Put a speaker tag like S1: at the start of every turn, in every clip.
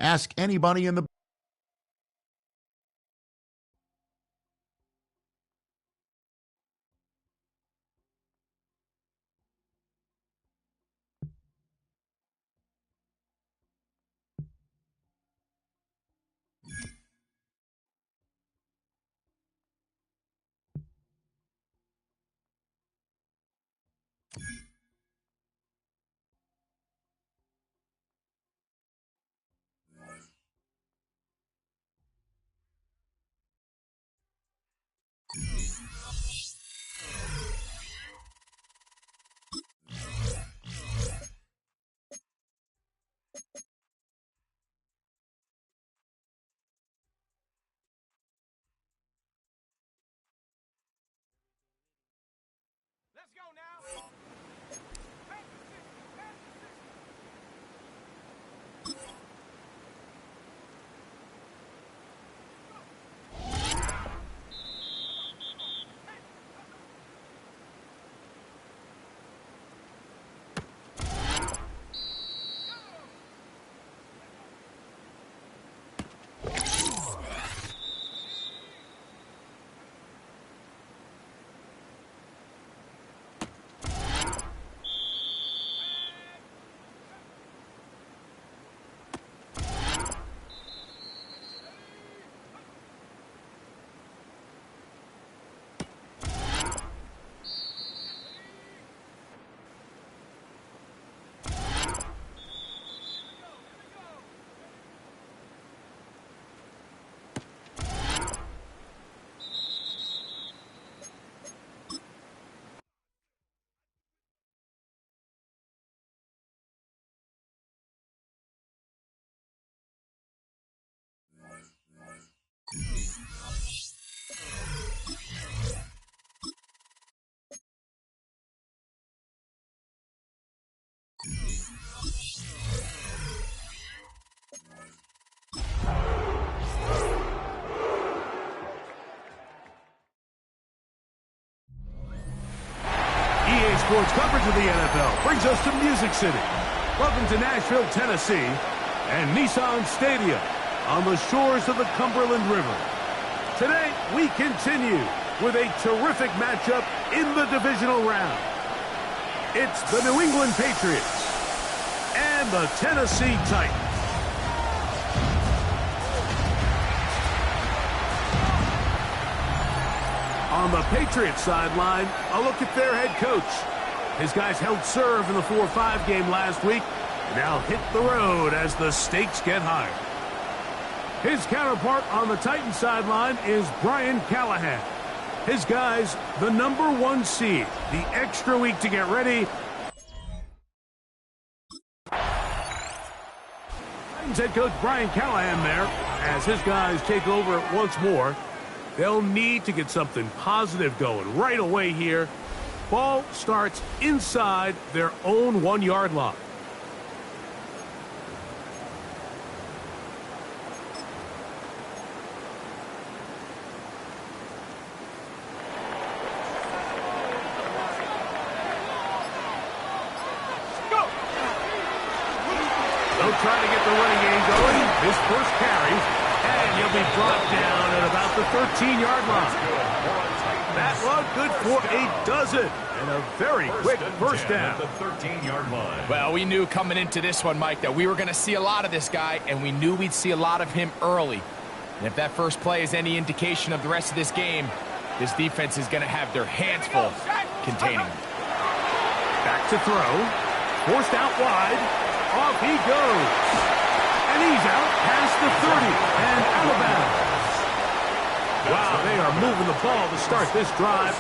S1: Ask anybody in the
S2: Let's go now.
S1: Sports Coverage
S2: to the NFL brings us to Music City. Welcome to Nashville, Tennessee, and Nissan Stadium on the shores of the Cumberland River. Today, we continue with a terrific matchup in the divisional round. It's the New England Patriots and the Tennessee Titans. On the Patriots sideline, a look at their head coach. His guys held serve in the 4-5 game last week, and now hit the road as the stakes get higher. His counterpart on the Titans sideline is Brian Callahan. His guys, the #1 seed, the extra week to get ready. Titans head coach Brian Callahan there as his guys take over once more. They'll need to get something positive going right away here. Ball starts inside their own 1-yard line. They'll try to get the running game going. His first carry, and he'll be brought down at about the 13-yard line. That run good for a dozen, and a very quick first down.
S3: At the 13-yard line.
S4: Well, we knew coming into this one, Mike, that we were going to see a lot of this guy, and we knew we'd see a lot of him early. And if that first play is any indication of the rest of this game, this defense is going to have their hands full containing him.
S2: Back to throw. Forced out wide. Off he goes. And he's out past the 30 and out of bounds. Wow, they are moving the ball to start this drive.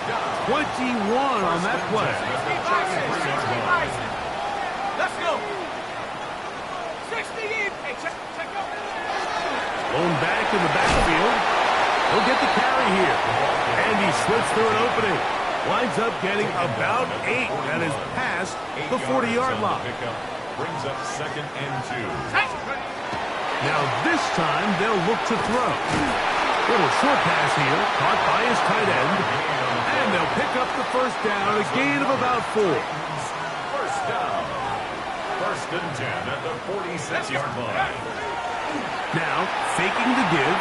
S2: 21 on that play.
S5: Let's go. 60 in. Hey, check out.
S2: Blown back in the backfield. He'll get the carry here. And he slips through an opening. Winds up getting about 8. That is past the 40-yard line.
S3: Brings up 2nd and 2.
S2: Now this time they'll look to throw. Little short pass here, caught by his tight end. And they'll pick up the first down, a gain of about 4.
S3: First down. 1st and 10 at the 46-yard line.
S2: Now faking the give,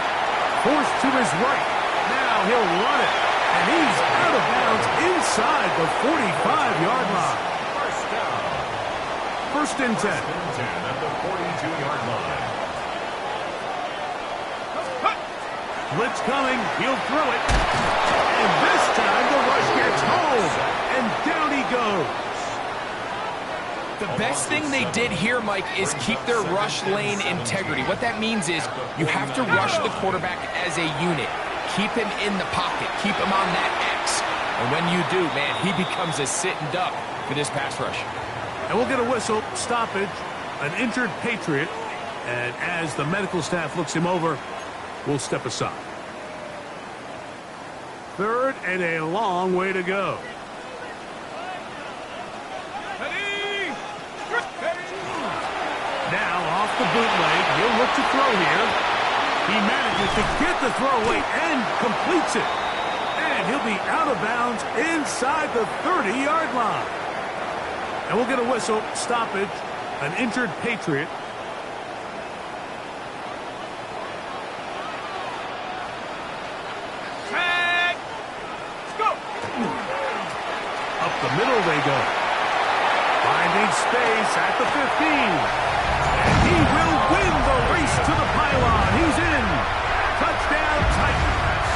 S2: forced to his right. Now he'll run it. And he's out of bounds inside the 45-yard line.
S3: First down.
S2: 1st and 10.
S3: 1st and 10 at the 42-yard line.
S2: Blitz coming. He'll throw it. And this time the rush gets home. And down he goes.
S4: The best thing they did here, Mike, is keep their rush lane integrity. What that means is you have to rush the quarterback as a unit. Keep him in the pocket. Keep him on that X. And when you do, man, he becomes a sitting duck for this pass rush.
S2: And we'll get a whistle, stoppage, an injured Patriot. And as the medical staff looks him over, we'll step aside. 3rd and a long way to go. Now off the bootleg, he'll look to throw here. He manages to get the throw away and completes it. And he'll be out of bounds inside the 30-yard line. And we'll get a whistle, stoppage, an injured Patriot.
S5: Tag. Let's go.
S2: Up the middle they go. Finding space at the 15. And he will win the race to the pylon. He's in. Touchdown, Titans.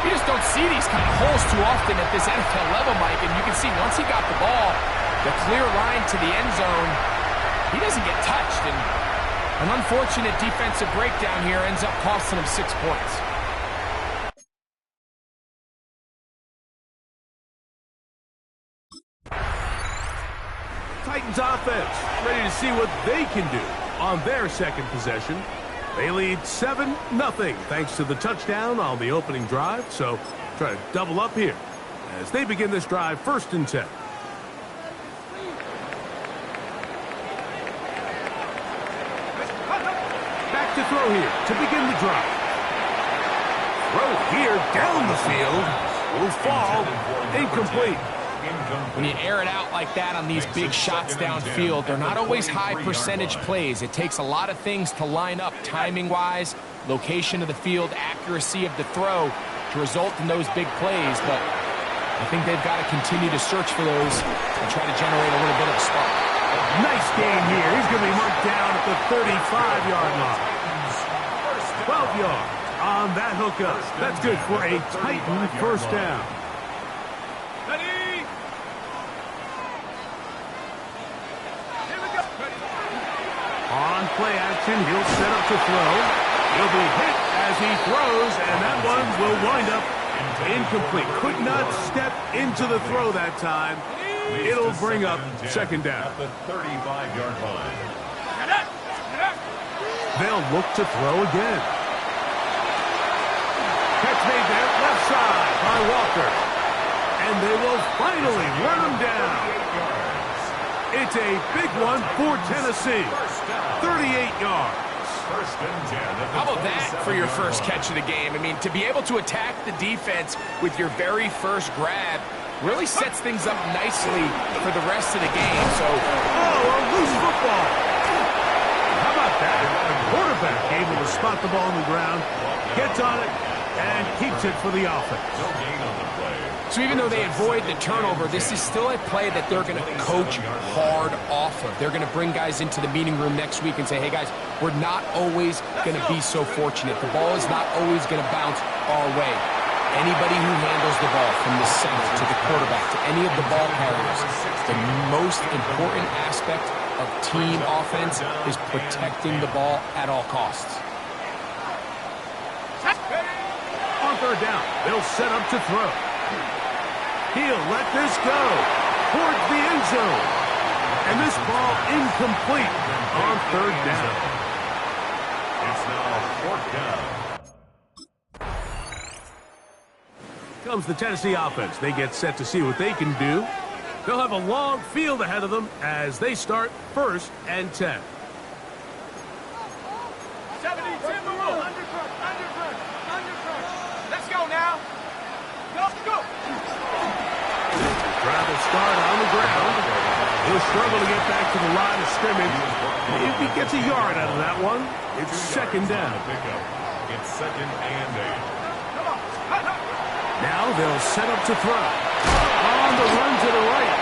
S4: You just don't see these kind of holes too often at this NFL level, Mike. And you can see once he got the ball, the clear line to the end zone, he doesn't get touched. And an unfortunate defensive breakdown here ends up costing him 6 points.
S2: Titans offense ready to see what they can do on their second possession. They lead 7-0 thanks to the touchdown on the opening drive. So try to double up here as they begin this drive 1st and 10. Back to throw here to begin the drive. Throw here down the field. Will fall. Incomplete.
S4: When you air it out like that on these big shots downfield, they're not always high percentage plays. It takes a lot of things to line up timing-wise, location of the field, accuracy of the throw to result in those big plays. But I think they've got to continue to search for those and try to generate a little bit of a spark.
S2: Nice game here. He's going to be marked down at the 35-yard line. 12 yards on that hookup. That's good for a Titan first down.
S5: Ready? Here we go. Ready.
S2: On play action, he'll set up to throw. He'll be hit as he throws, and that one will wind up incomplete. Could not step into the throw that time. It'll bring up second down.
S3: At the 35-yard line.
S2: They'll look to throw again. Catch made there, left side by Walker. And they will finally run him down. It's a big one for Tennessee. 38 yards.
S4: How about that for your first catch of the game? I mean, to be able to attack the defense with your very first grab really sets things up nicely for the rest of the game. So,
S2: a loose football. How about that? The quarterback able to spot the ball on the ground, gets on it, and keeps it for the offense.
S3: No gain on the play.
S4: so even though they avoid the turnover, this is still a play that they're going to coach hard off of. They're going to bring guys into the meeting room next week and say, hey, guys, we're not always going to be so fortunate. The ball is not always going to bounce our way. Anybody who handles the ball from the center to the quarterback to any of the ball carriers, the most important aspect of team offense is protecting the ball at all costs.
S2: On third down, they'll set up to throw. He'll let this go towards the end zone. And this ball incomplete on third down.
S3: It's now fourth down.
S2: Comes the Tennessee offense. They get set to see what they can do. They'll have a long field ahead of them as they start 1st and 10.
S5: 70, Timber, under front. Let's go now. Go.
S2: Drive will start on the ground. He'll struggle to get back to the line of scrimmage. If he gets a yard out of that one, it's second down.
S3: It's second and 8.
S2: Now they'll set up to throw. On the run to the right.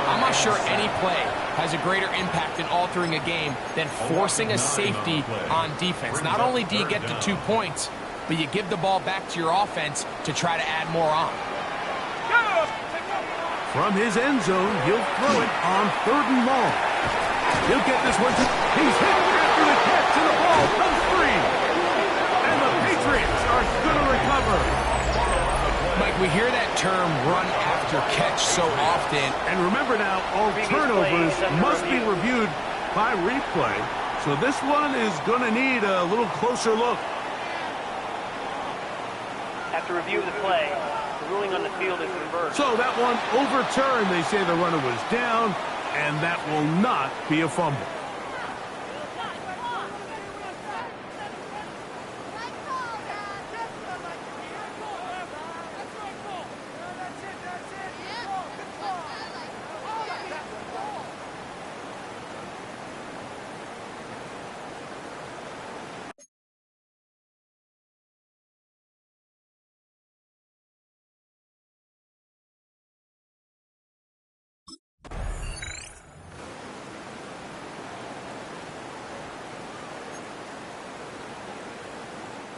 S4: I'm not sure any play has a greater impact in altering a game than forcing a safety on defense. Not only do you get the 2 points, but you give the ball back to your offense to try to add more on.
S2: From his end zone, he'll throw it on 3rd and long. He'll get this one. He's hit after the catch, and the ball comes free. And the Patriots are going to recover.
S4: Mike, we hear that term run after catch so often.
S2: And remember now, all turnovers must be reviewed by replay. So this one is going to need a little closer look.
S6: After review of the play, the ruling on the field is reversed.
S2: So that one overturned. They say the runner was down, and that will not be a fumble.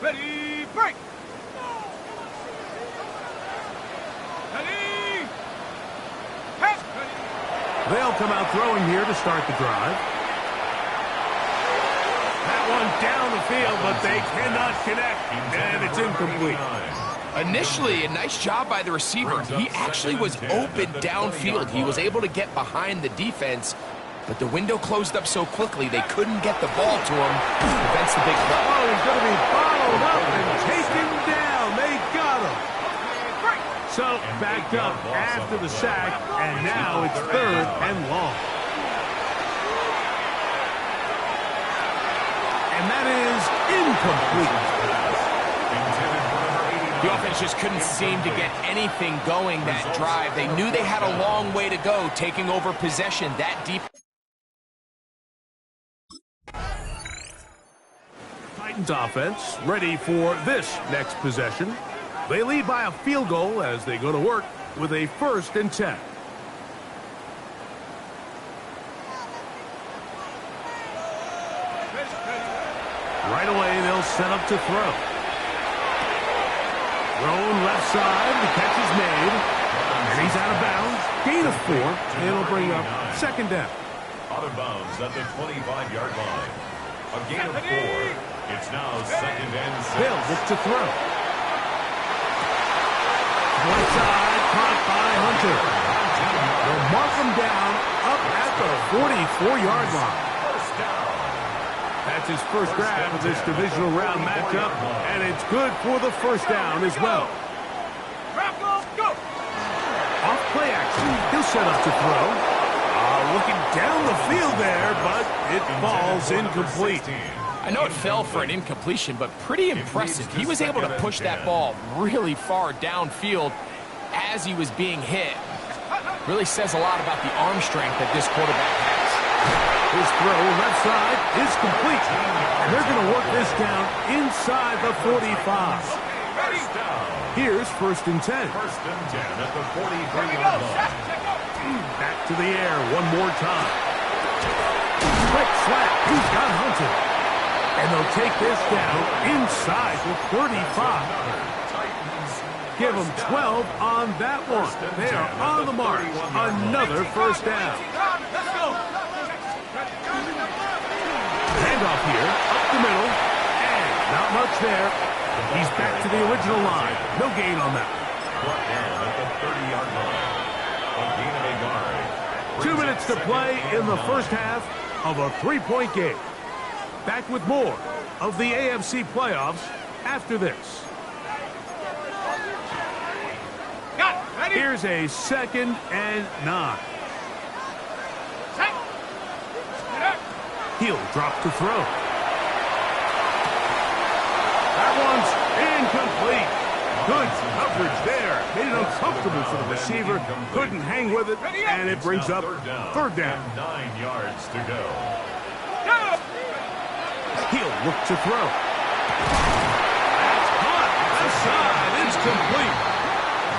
S5: Ready, break. Ready. Pass. Ready.
S2: They'll come out throwing here to start the drive. That one down the field, but they cannot connect, and it's incomplete.
S4: Initially, a nice job by the receiver. He actually was open downfield. He was able to get behind the defense, but the window closed up so quickly they couldn't get the ball to him. Prevents the big play.
S2: Oh, he's going to be followed up and taken down. They got him. So, backed up after the sack, and now it's 3rd and long. And that is incomplete.
S4: The offense just couldn't seem to get anything going that drive. They knew they had a long way to go, taking over possession that deep.
S2: Titans offense ready for this next possession. They lead by a field goal as they go to work with a 1st and 10. Right away, they'll set up to throw. Thrown left side, the catch is made, and he's out of bounds. Gain of 4, and it'll bring up 2nd down.
S3: Out of bounds at the 25-yard line. A gain of 4. It's now 2nd and 6.
S2: Hill looks to throw. One side, caught by Hunter. They'll mark him down up at the 44-yard line.
S3: First down.
S2: That's his first grab of this divisional round matchup, and it's good for the 1st down as well.
S5: Go!
S2: Off play action, he'll set up to throw. Looking down the field there, but it falls incomplete.
S4: I know it fell for an incompletion, but pretty impressive. He was able to push that ball really far downfield as he was being hit. Really says a lot about the arm strength that this quarterback has.
S2: His throw left side is complete, and they're going to work this down inside the 45. Here's 1st and 10.
S3: 1st and 10 at the 43-yard line.
S2: Back to the air one more time. Quick slap. He's got Hunter. And they'll take this down inside the 35. Give them 12 on that one. They are on the mark. Another 1st down. Handoff here, up the middle, and not much there. He's back to the original line. No gain on that.
S3: Brought down at the 30-yard line. A gain of a yard.
S2: 2 minutes to play in the 1st half of a 3-point game. Back with more of the AFC playoffs after this. Here's a 2nd and 9. He'll drop to throw. That one's incomplete. Good coverage there. Made it uncomfortable for the receiver. Couldn't hang with it, and it brings up 3rd down.
S3: 9 yards to go.
S2: He'll look to throw. That's caught. Left side. It's complete.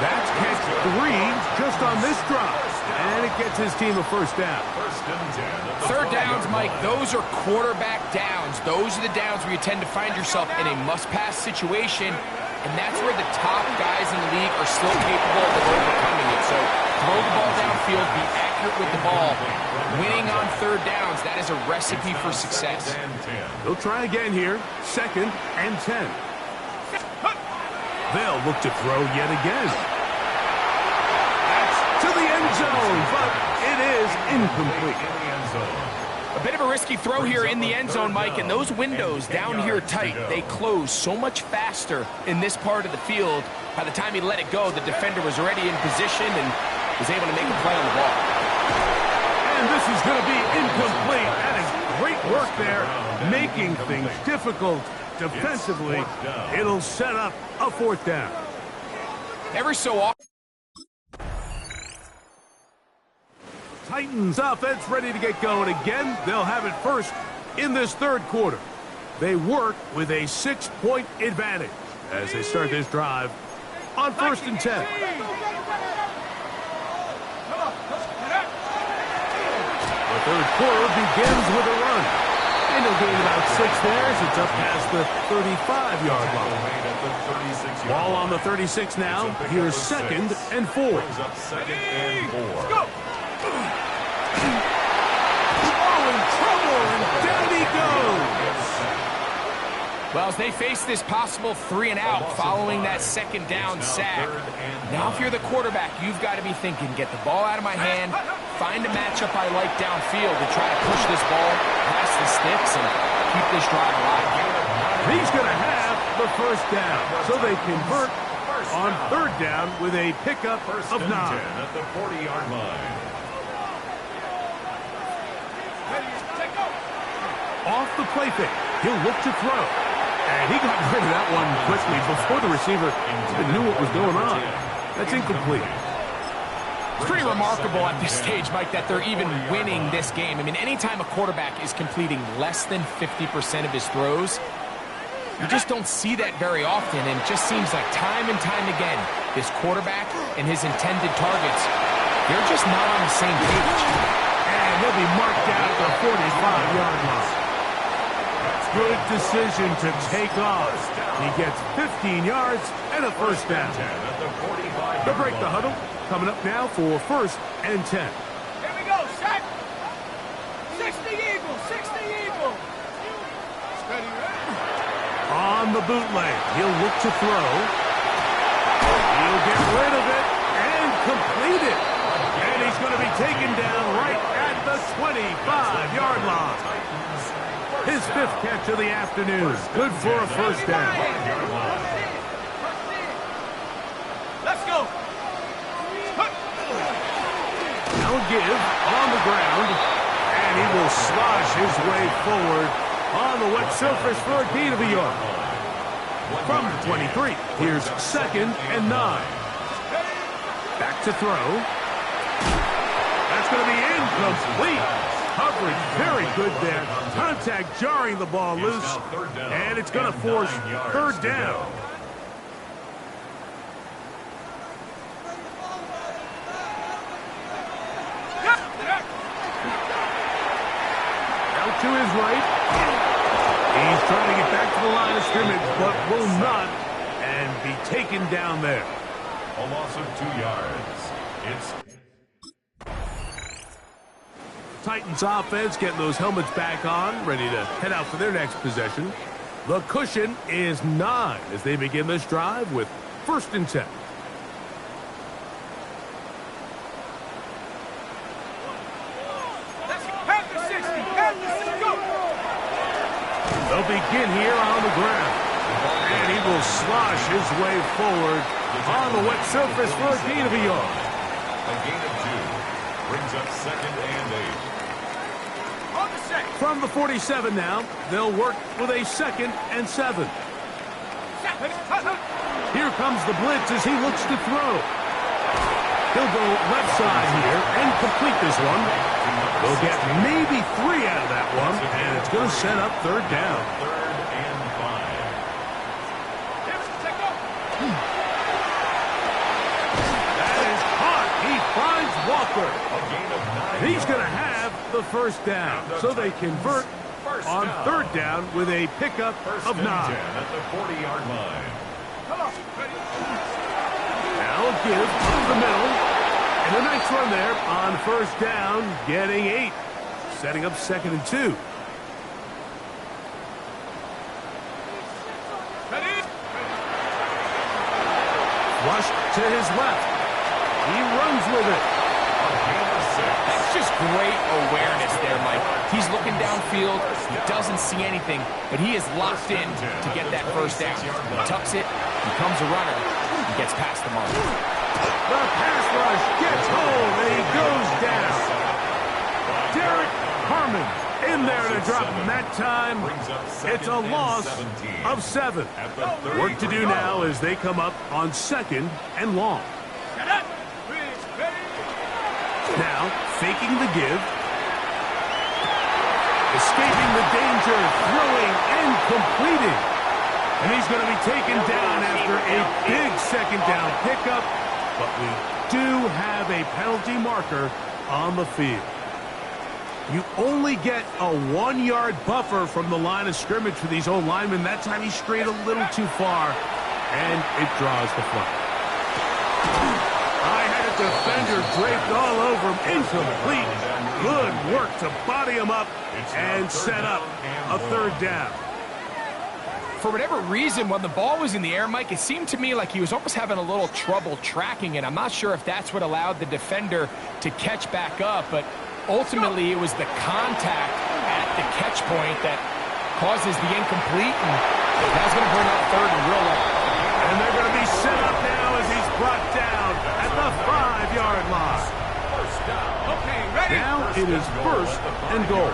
S2: That's catch 3 just on this drop. And it gets his team a 1st down.
S3: 1st and 10.
S4: 3rd downs, Mike, those are quarterback downs. Those are the downs where you tend to find yourself in a must-pass situation, and that's where the top guys in the league are still capable of overcoming it. So throw the ball downfield, be accurate with the ball. Winning on 3rd downs, that is a recipe for success.
S2: They'll try again here. 2nd and 10. They'll look to throw yet again. That's to the end zone, but it is incomplete.
S4: A bit of a risky throw here in the end zone, Mike, and those windows down here tight, they close so much faster in this part of the field. By the time he let it go, the defender was already in position and was able to make a play on the ball.
S2: And this is going to be incomplete. That is great work there, making things difficult defensively. It'll set up a 4th down.
S4: Every so often.
S2: Titans offense ready to get going again. They'll have it first in this 3rd quarter. They work with a 6-point advantage as they start this drive on 1st and 10. The 3rd quarter begins with a run. And they'll gain about 6 there as it's up past the 35-yard line. Ball on the 36 now. Here's 2nd and 4.
S3: Brings up 2nd and 4.
S2: Oh, in trouble, and down he goes.
S4: Well, as they face this possible 3 and out following that 2nd down sack, now if you're the quarterback, you've got to be thinking, get the ball out of my hand, find a matchup I like downfield to try to push this ball past the sticks and keep this drive alive.
S2: He's going to have the 1st down, so they convert on 3rd down with a pickup of 9.
S3: At the 40-yard line.
S2: Off the play fake, he'll look to throw. And he got rid of that one quickly before the receiver even knew what was going on. That's incomplete.
S4: It's pretty remarkable at this stage, Mike, that they're even winning this game. I mean, anytime a quarterback is completing less than 50% of his throws, you just don't see that very often, and it just seems like time and time again, this quarterback and his intended targets, they're just not on the same page.
S2: And he'll be marked down at the 45-yard line. Good decision to take off. He gets 15 yards and a first down. They'll break the huddle. Coming up now for 1st and 10.
S5: Here we go, set. 60 Eagles, 60 Eagles. Steady, ready?
S2: On the bootleg, he'll look to throw. He'll get rid of it and complete it. And he's going to be taken down right at the 25-yard line. His 5th catch of the afternoon. Good for a first down.
S5: Let's go.
S2: Now give on the ground, and he will slosh his way forward on the wet surface for a gain of a yard. From the 23, here's 2nd and 9. Back to throw. That's going to be incomplete. Coverage very good there. Contact jarring the ball loose, and it's going to force 3rd down. To his right. He's trying to get back to the line of scrimmage, but will not, and be taken down there.
S3: A loss of 2 yards. It's
S2: Titans offense getting those helmets back on, ready to head out for their next possession. The cushion is 9 as they begin this drive with 1st and 10. They'll begin here on the ground. And he will slosh his way forward on the wet surface for a gain of a yard.
S3: a gain of 2. Brings up 2nd and 8.
S5: On the set.
S2: From the 47 now, they'll work with a 2nd and 7. Here comes the blitz as he looks to throw. He'll go left side here and complete this one. They'll get maybe 3 out of that one, and it's going to set up 3rd down.
S3: 3rd and 5.
S2: That is caught. He finds Walker.
S3: A gain of 9.
S2: He's going to have the 1st down, so they convert on 3rd down with a pickup of 9.
S3: 10 at the 40-yard line.
S2: Now give up the middle. And a nice run there on 1st down, getting 8. Setting up 2nd and 2. Flush to his left. He runs with it.
S4: That's just great awareness there, Mike. He's looking downfield. He doesn't see anything, but he is locked in to get that 1st down. He tucks it, becomes a runner, and gets past the mark.
S2: The pass rush gets home, and he goes down. Derek Harmon in there to drop him that time. It's a loss of 7. Work to do now as they come up on 2nd and long. Now, faking the give. Escaping the danger, throwing and completing. And he's going to be taken down after a big 2nd down pickup. But we do have a penalty marker on the field. You only get a 1-yard buffer from the line of scrimmage for these old linemen. That time he strayed a little too far, and it draws the flag. I had a defender draped all over him. Incomplete. Good work to body him up and set up a 3rd down.
S4: For whatever reason, when the ball was in the air, Mike, it seemed to me like he was almost having a little trouble tracking it. I'm not sure if that's what allowed the defender to catch back up, but ultimately it was the contact at the catch point that causes the incomplete, and that's going to bring up 3rd and real low.
S2: And they're going to be set up now as he's brought down at the 5-yard line.
S5: Okay, ready?
S2: Now it is 1st and goal.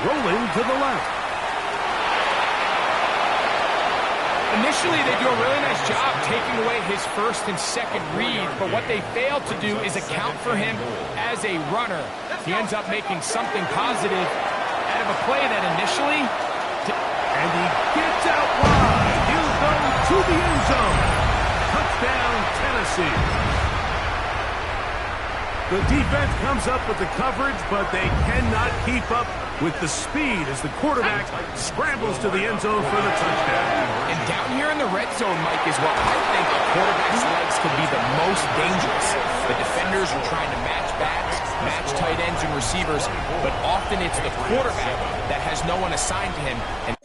S2: rolling to the left.
S4: Initially, they do a really nice job taking away his first and second read, but what they failed to do is account for him as a runner. He ends up making something positive out of a play that initially...
S2: And he gets out wide. He'll go to the end zone. Touchdown, Tennessee. The defense comes up with the coverage, but they cannot keep up with the speed as the quarterback scrambles to the end zone for the touchdown.
S4: And down here in the red zone, Mike, is what I think a quarterback's legs can be the most dangerous. The defenders are trying to match backs, match tight ends and receivers, but often it's the quarterback that has no one assigned to him. And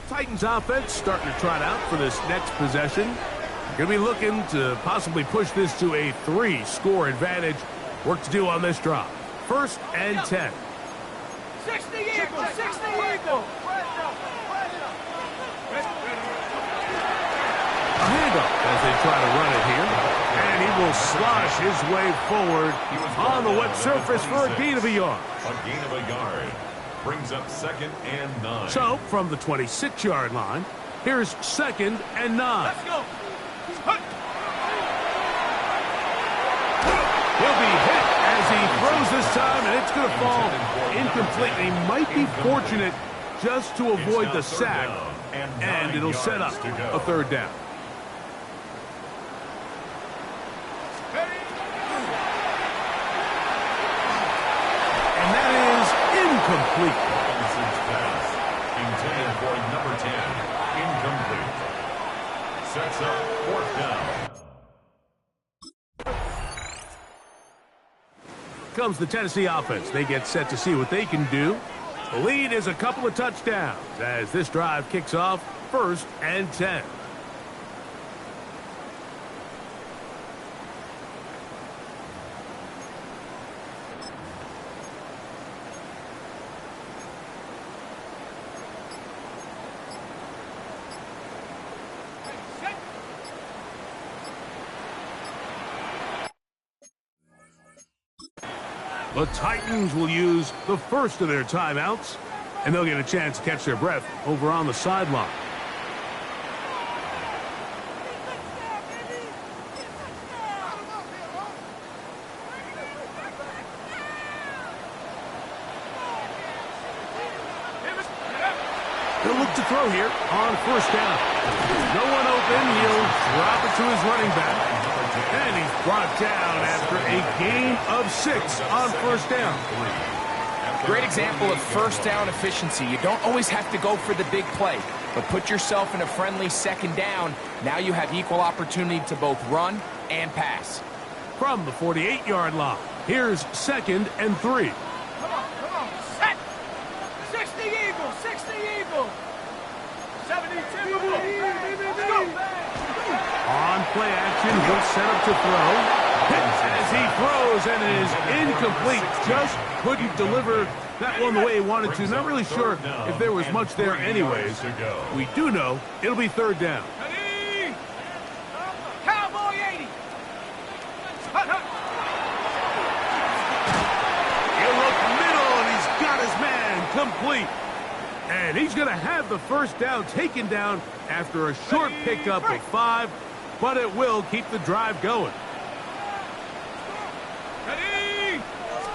S2: Titans offense starting to trot out for this next possession. Going to be looking to possibly push this to a 3-score advantage. Work to do on this drive. 1st and 10.
S5: 60 Eagles, 60 Eagles.
S2: A handoff as they try to run it here. And he will slosh his way forward on the wet surface for a gain of a yard.
S3: A gain of a yard. Brings up 2nd and 9.
S2: So, from the 26-yard line, here's 2nd and 9.
S5: Let's go.
S2: He'll be hit as he throws this time, and it's going to fall incomplete. He might be fortunate just to avoid the sack, and it'll set up a 3rd down. And that is incomplete.
S3: Robinson's pass intended for number 10. Incomplete. Sets up 4th down.
S2: Comes the Tennessee offense. They get set to see what they can do. The lead is a couple of touchdowns as this drive kicks off 1st and 10. The Titans will use the first of their timeouts, and they'll get a chance to catch their breath over on the sideline. He'll look to throw here on 1st down. No one open. He'll drop it to his running back. And he's brought down after a gain of 6 on 1st down.
S4: great example of 1st down efficiency. You don't always have to go for the big play, but put yourself in a friendly 2nd down. Now you have equal opportunity to both run and pass.
S2: From the 48-yard line, here's 2nd and 3.
S5: Come on, set! 60 Eagles, 60 Eagles! 72, let's go!
S2: On play action, he'll set up to throw. As he throws, and it is incomplete. Just couldn't deliver that one the way he wanted to. Not really sure if there was much there anyways. We do know it'll be 3rd down.
S5: Ready? Cowboy 80!
S2: He'll look middle, and he's got his man complete. And he's going to have the 1st down taken down after a short pickup of 5, but it will keep the drive going.
S5: Ready?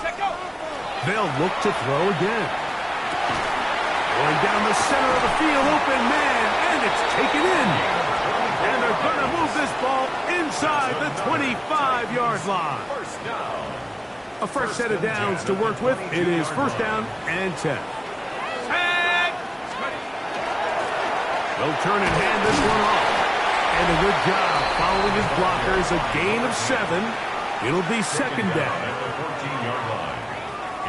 S5: Check out!
S2: They'll look to throw again. Going down the center of the field, open man, and it's taken in. And they're going to move this ball inside the 25-yard line. A fresh set of downs to work with. It is 1st down and 10. They'll turn and hand this one off. And a good job following his blockers. A gain of 7. It'll be 2nd down.
S3: At the 14-yard line.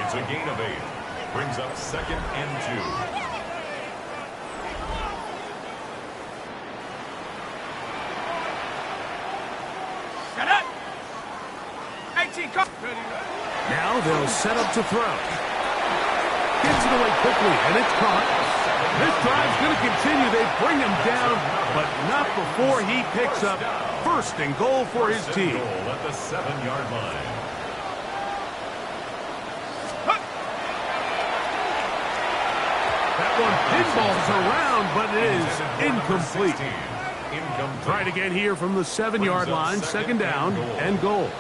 S3: It's a gain of 8. Brings up 2nd and 2.
S5: Shut up! 18, come!
S2: Now they'll set up to throw. Gets it away quickly, and it's caught. This drive's going to continue. They bring him down, but not before he picks up first and goal for his team.
S3: Goal at the 7-yard line.
S2: That one pinballs around, but it is incomplete. Tried again here from the 7-yard line, second down and goal.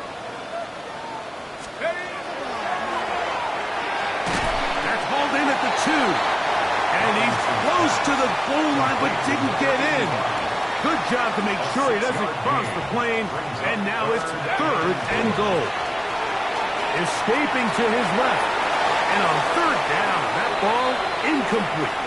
S2: That's hauled in at the 2. And he's close to the goal line, but didn't get in. Good job to make sure he doesn't cross the plane. And now it's third and goal. Escaping to his left. And on third down, that ball incomplete.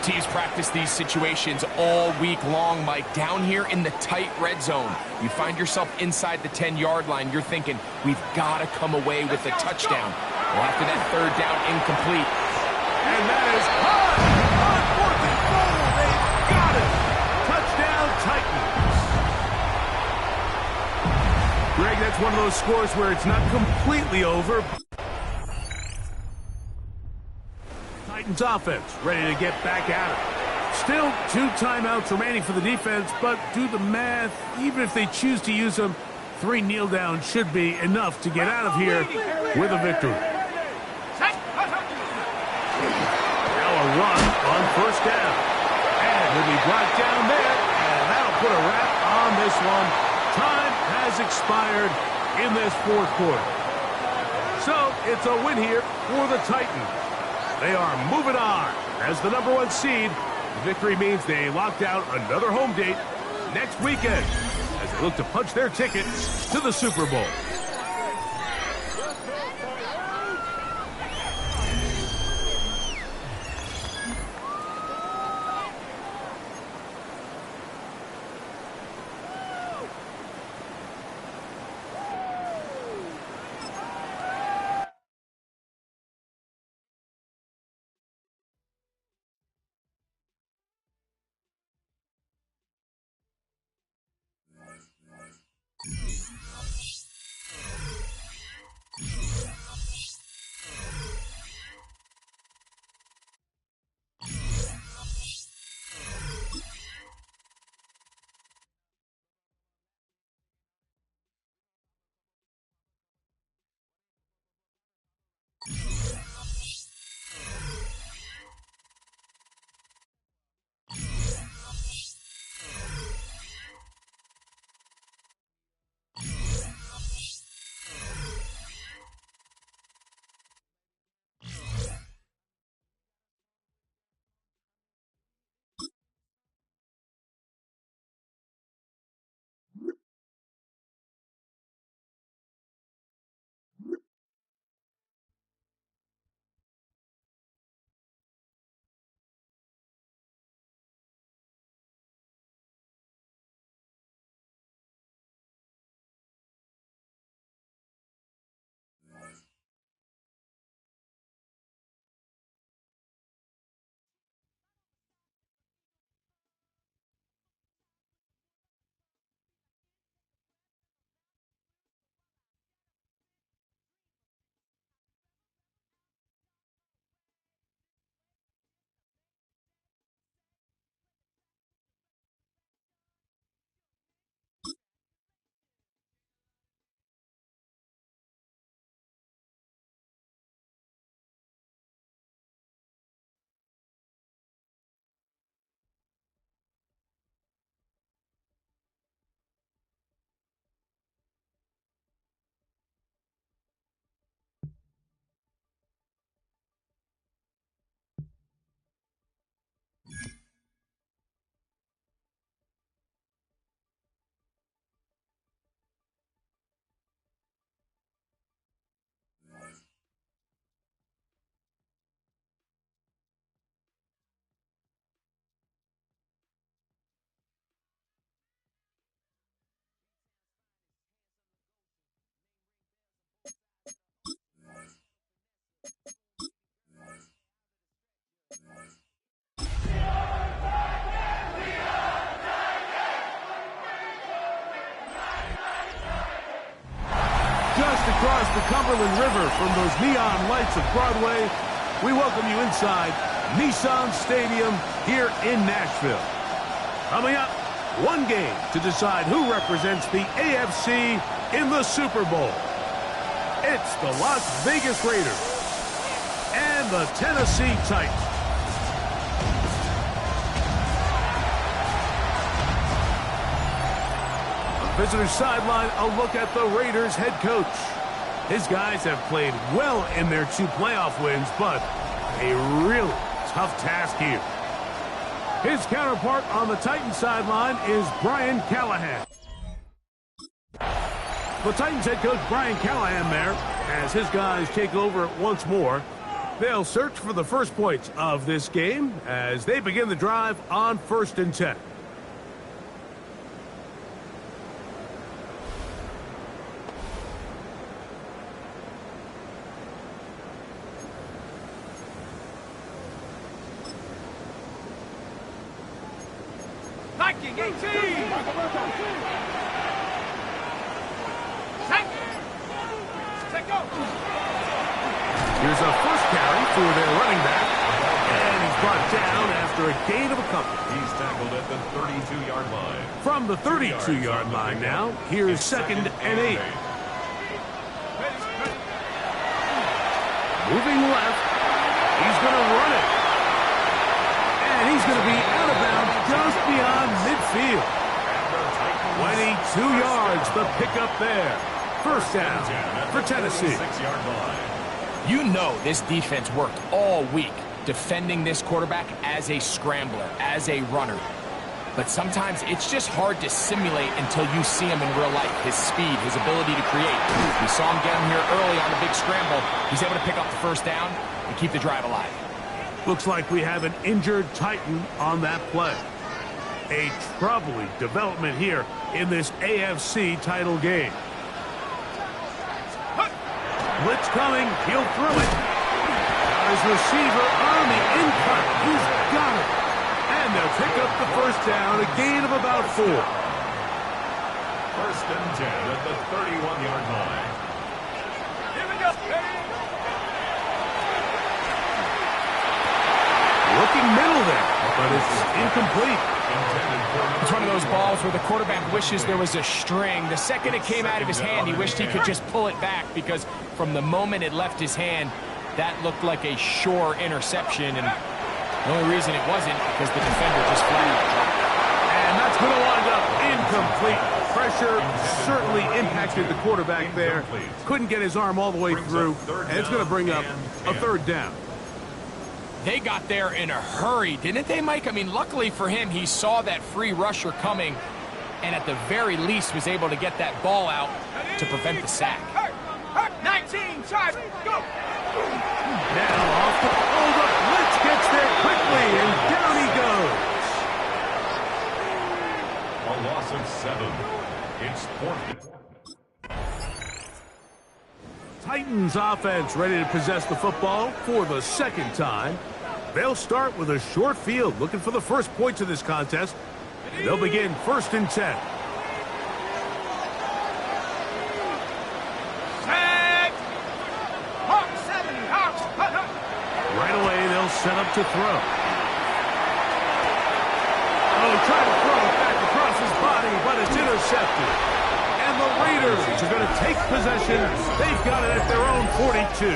S4: Teams practice these situations all week long, Mike. Down here in the tight red zone, you find yourself inside the 10-yard line. You're thinking, we've got to come away with a touchdown. Well, after that third down incomplete.
S2: And that is high on 4th and goal. They've got it. Touchdown, Titans. Greg, that's one of those scores where it's not completely over. Titans offense ready to get back at it. Still 2 timeouts remaining for the defense, but do the math. Even if they choose to use them, 3 kneel downs should be enough to get out of here with a victory. Now a run on first down. And he'll be brought down there, and that'll put a wrap on this one. Time has expired in this 4th quarter. So it's a win here for the Titans. They are moving on as the #1 seed. The victory means they locked out another home date next weekend as they look to punch their ticket to the Super Bowl. Just across the Cumberland River from those neon lights of Broadway, we welcome you inside Nissan Stadium here in Nashville. Coming up, one game to decide who represents the AFC in the Super Bowl. It's the Las Vegas Raiders and the Tennessee Titans. On visitor's sideline, a look at the Raiders head coach. His guys have played well in their 2 playoff wins, but a really tough task here. His counterpart on the Titans sideline is Brian Callahan. The Titans head coach Brian Callahan there as his guys take over once more. They'll search for the first points of this game as they begin the drive on 1st and 10.
S5: Viking 18! Set! Set, go!
S2: Here's a first carry for their running back, and he's brought down after a gain of a couple.
S3: He's tackled at the 32-yard line.
S2: From the 32-yard line now, here's 2nd and 8. Moving left, he's going to run it. And he's going to be out of bounds just beyond midfield. 22 yards, the pickup there. First down for Tennessee.
S3: 6-yard line.
S4: You know this defense worked all week defending this quarterback as a scrambler, as a runner. But sometimes it's just hard to simulate until you see him in real life. His speed, his ability to create. We saw him get him here early on the big scramble. He's able to pick up the first down and keep the drive alive.
S2: Looks like we have an injured Titan on that play. A troubling development here in this AFC title game. Blitz coming, he'll throw it. Got his receiver on the in-cut. He's got it. And they'll pick up the first down, a gain of about 4.
S3: 1st and 10 at the 31-yard line.
S5: Here we go!
S2: Looking middle there, but it's incomplete.
S4: It's one of those balls where the quarterback wishes there was a string. The second it came out of his hand, he wished he could just pull it back because from the moment it left his hand, that looked like a sure interception. And the only reason it wasn't because the defender just flat out dropped it.
S2: And that's going to wind up incomplete. Pressure certainly impacted the quarterback there. Couldn't get his arm all the way through, and it's going to bring up a 3rd down.
S4: They got there in a hurry, didn't they, Mike? I mean, luckily for him, he saw that free rusher coming and at the very least was able to get that ball out to prevent the sack.
S5: 19, time, go!
S2: Now off the hold up. Blitz gets there quickly, and down he goes.
S3: A loss of 7. It's 4th.
S2: Titans offense ready to possess the football for the 2nd time. They'll start with a short field, looking for the first points of this contest. They'll begin 1st and 10.
S5: Set! Hawk 70, Hawks!
S2: Right away, they'll set up to throw. Oh, trying to throw it back across his body, but it's intercepted. And the Raiders are going to take possession. They've got it at their own 42.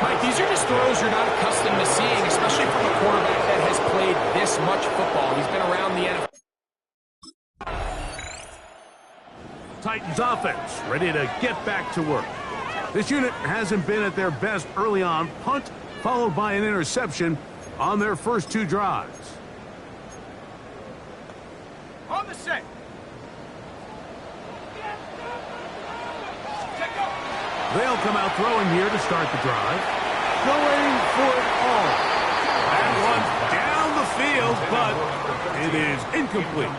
S4: Mike, these are just throws you're not accustomed to seeing, especially from a quarterback that has played this much football. He's been around the NFL.
S2: Titans offense ready to get back to work. This unit hasn't been at their best early on. Punt followed by an interception on their first 2 drives.
S5: On the set.
S2: They'll come out throwing here to start the drive. Going for it all. That one down the field, but it is incomplete.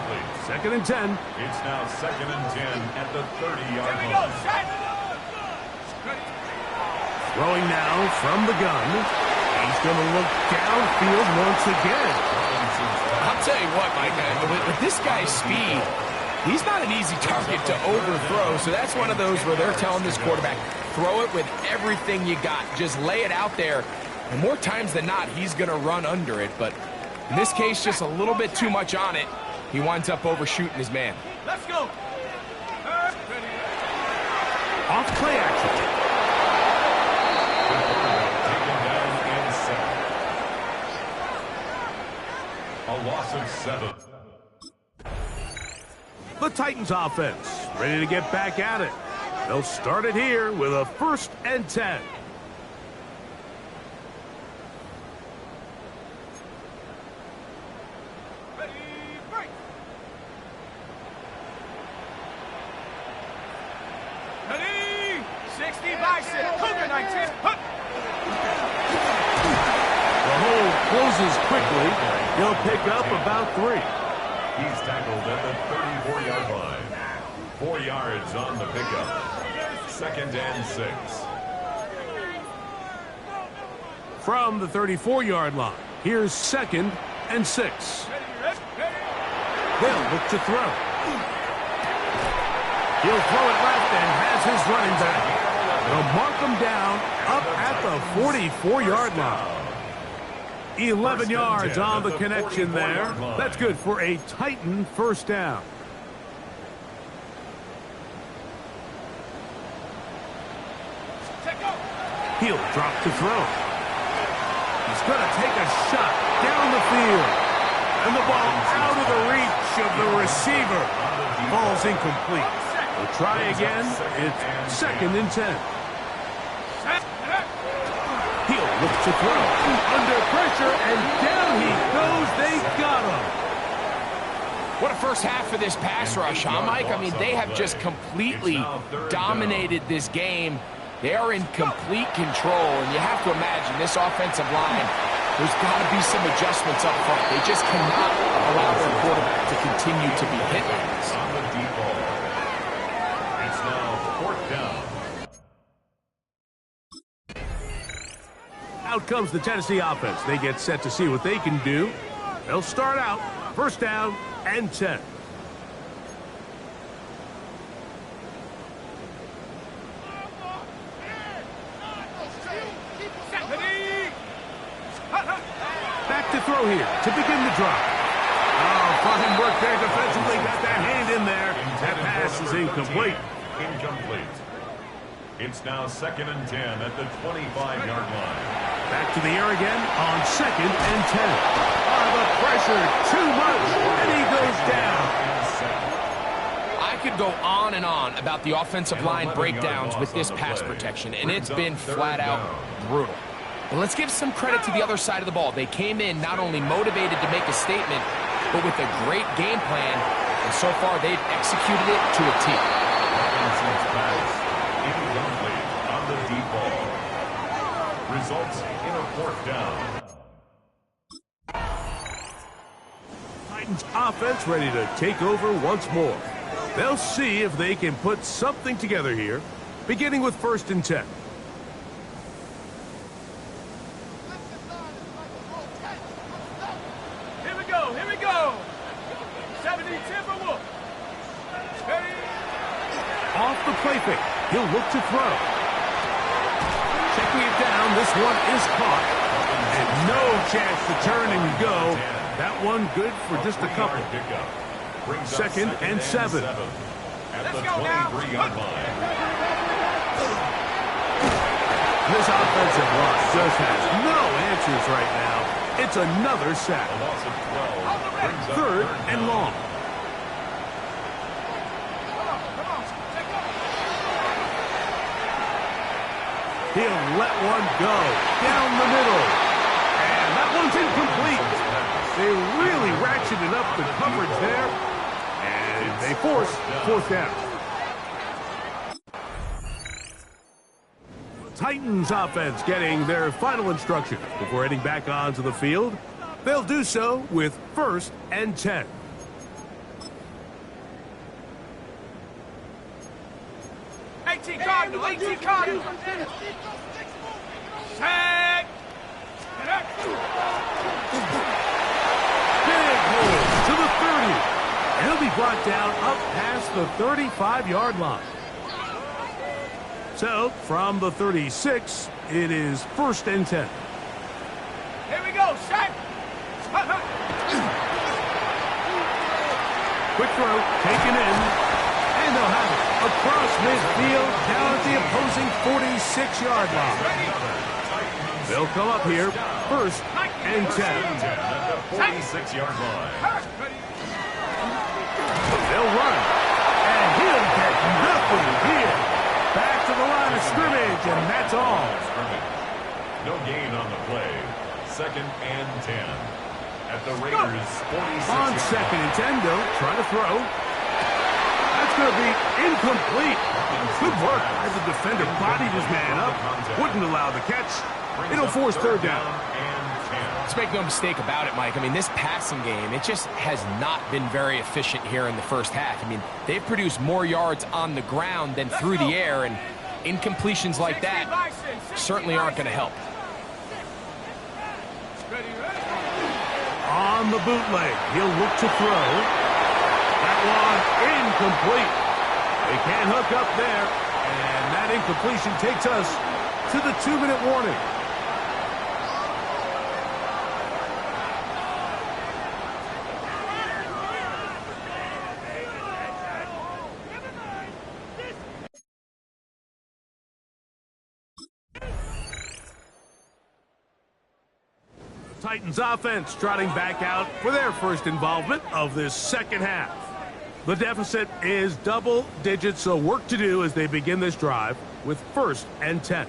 S2: 2nd and 10.
S3: It's now 2nd and 10 at the 30-yard
S5: Here we go,
S3: line.
S5: set!
S2: Throwing now from the gun. He's going to look downfield once again.
S4: I'll tell you what, Mike, with this guy's speed, He's not an easy target to overthrow, so that's one of those where they're telling this quarterback, throw it with everything you got. Just lay it out there. And more times than not, he's going to run under it. But in this case, just a little bit too much on it. He winds up overshooting his man.
S5: Let's go.
S2: Off play action.
S3: Taken down in 7. A loss of 7.
S2: The Titans offense ready to get back at it. They'll start it here with a 1st and 10.
S5: Ready? 60 by 6. Cougar 19.
S2: The hole closes quickly. He'll pick up about 3.
S3: He's tackled at the 34-yard line. 4 yards on the pickup. 2nd and 6.
S2: From the 34-yard line, here's 2nd and 6. They'll look to throw. He'll throw it left and has his running back. They'll mark him down up at the 44-yard line. 11 yards on the connection there. That's good for a Titan 1st down. He'll drop to throw. He's going to take a shot down the field. And the ball out of the reach of the receiver. Ball's incomplete. We'll try again. It's 2nd and 10. He'll look to throw. Under pressure, and down he goes. They got him.
S4: What a first half for this pass rush, huh, Mike? I mean, they have just completely dominated this game. They are in complete control, and you have to imagine this offensive line, there's got to be some adjustments up front. They just cannot allow their quarterback to continue to be hit like this.
S3: On the deep ball. It's now 4th down.
S2: Out comes the Tennessee offense. They get set to see what they can do. They'll start out 1st down and 10. Back to throw here to begin the drive. Oh, fine work there defensively. Got that hand in there. That pass is incomplete.
S3: Incomplete. It's now 2nd and 10 at the 25-yard line.
S2: Back to the air again on 2nd and 10. Oh, the pressure too much, and he goes down.
S4: I could go on and on about the offensive line breakdowns with this pass protection, and it's been flat out brutal. But let's give some credit to the other side of the ball. They came in not only motivated to make a statement, but with a great game plan, and so far they've executed it to a T.
S3: Incomplete on the deep ball. Results in a 4th down.
S2: Titans offense ready to take over once more. They'll see if they can put something together here, beginning with 1st and 10.
S5: Here we go. Here we go. 70 Timberwolves.
S2: Off the play fake. He'll look to throw. Checking it down. This one is caught. And no chance to turn and go. That one good for just a couple. 2nd and 7.
S3: At the 23-yard line.
S2: This offensive line just has no answers right now. It's another sack.
S3: A loss of 12 brings up
S2: 3rd and long. He'll let one go down the middle. And that one's incomplete. They really ratcheted up the coverage there. And they force 4th down. Titans offense getting their final instructions before heading back onto the field. They'll do so with 1st and 10.
S5: Cardinal, 18 Cardinal. Sack.
S2: Big hole to the 30. And he'll be brought brought down up past the 35-yard line. So, from the 36, it is 1st and 10.
S5: Here we go, set.
S2: Quick throw, taken in, and they'll have it across midfield down at the opposing 46-yard line. They'll come up here, 1st and 10.
S3: At the 46-yard line.
S2: They'll run, and he'll get nothing here. Back to the line of scrimmage, and that's all.
S3: No gain on the play. 2nd and 10. At the Raiders' 46.
S2: On 2nd and 10, they'll try to throw. That's going to be incomplete. Good work as the defender bodied his man up, wouldn't allow the catch. It'll force 3rd down.
S4: Let's make no mistake about it, Mike. I mean, this passing game, it just has not been very efficient here in the first half. I mean, they've produced more yards on the ground than through the air, and incompletions like that certainly aren't going to help.
S2: On the bootleg, he'll look to throw. That one incomplete. They can't hook up there, and that incompletion takes us to the 2-minute warning. Titans offense trotting back out for their first involvement of this second half. The deficit is double digits, so work to do as they begin this drive with 1st and 10.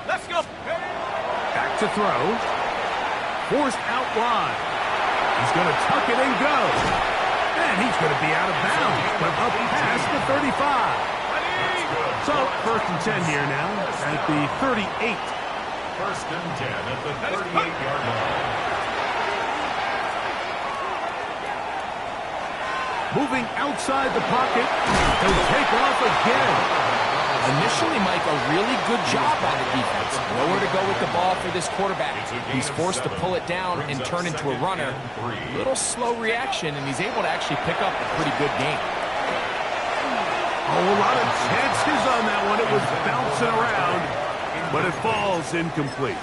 S5: Let's go.
S2: Back to throw. Forced out wide. He's going to tuck it and go. And he's going to be out of bounds, but up past the 35. So, 1st and 10 here now at the 38.
S3: 1st and 10 at the 38-yard line.
S2: Moving outside the pocket. He'll take off again.
S4: Initially, Mike, a really good job by the defense. Nowhere to go with the ball for this quarterback. He's forced to pull it down and turn into a runner. A little slow reaction, and he's able to actually pick up a pretty good game.
S2: Oh, a lot of chances on that one. It was bouncing around, but it falls incomplete.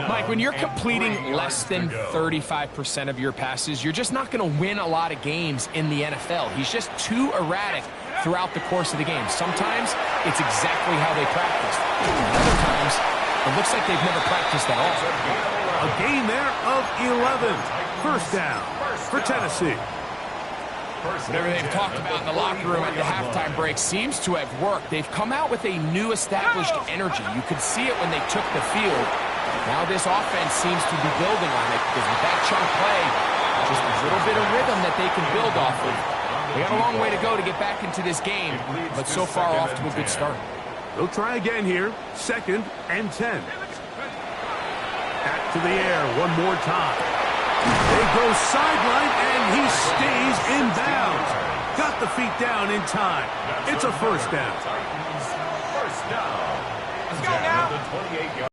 S4: Mike, when you're completing less than 35% of your passes, you're just not going to win a lot of games in the NFL. He's just too erratic throughout the course of the game. Sometimes it's exactly how they practice. Other times, it looks like they've never practiced at all.
S2: A gain there of 11. 1st down for Tennessee.
S4: Whatever they've talked about in the locker room at the halftime break seems to have worked. They've come out with a new established energy. You could see it when they took the field. Now this offense seems to be building on it because with that chunk play, just a little bit of rhythm that they can build off of. They got a long way to go to get back into this game, but so far off to a good start.
S2: They'll try again here. 2nd and 10. Back to the air one more time. They go sideline, and he stays in bounds. Got the feet down in time. It's a 1st down.
S3: 1st down.
S5: Let's go now.
S3: The 28-yard.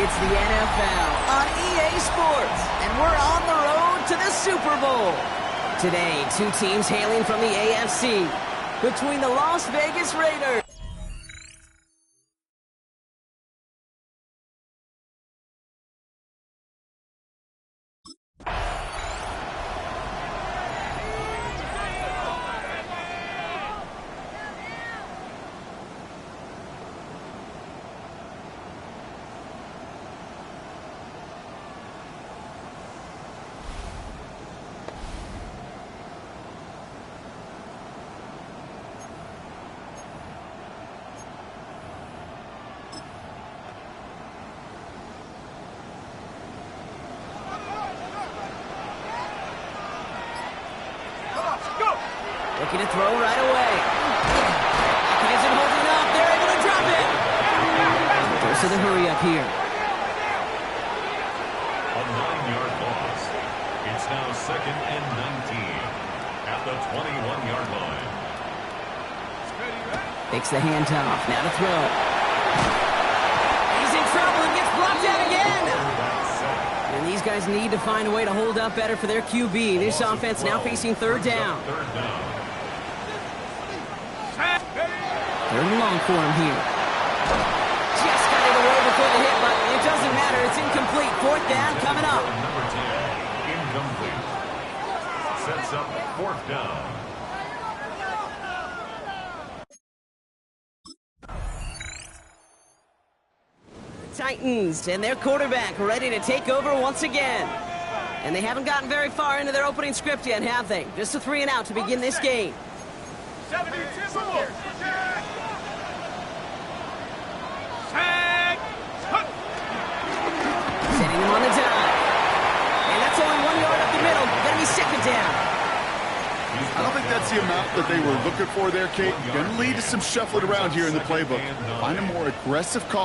S7: It's the NFL on EA Sports, and we're on the road to the Super Bowl. Today, 2 teams hailing from the AFC between the Las Vegas Raiders Looking to throw right away. He isn't holding up. They're able to drop it. Goes to the hurry up here.
S3: A 9-yard loss. It's now 2nd and 19 at the 21-yard line.
S7: Takes the handoff. Now to throw. He's in trouble and gets blocked out again. And these guys need to find a way to hold up better for their QB. This offense now facing third down. Third and long for him here. Just got it away before the hit button. It doesn't matter. It's incomplete. Fourth down coming up.
S3: Number 10, incomplete. Sets up 4th down.
S7: Titans and their quarterback ready to take over once again. And they haven't gotten very far into their opening script yet, have they? Just a 3 and out to begin this game.
S5: 72.
S7: Setting him on the dive. And that's only 1 yard up the middle. Gonna be 2nd down.
S1: I don't think that's the amount that they were looking for there, Kate. Going to lead to some shuffling around here in the playbook. Find a more aggressive call.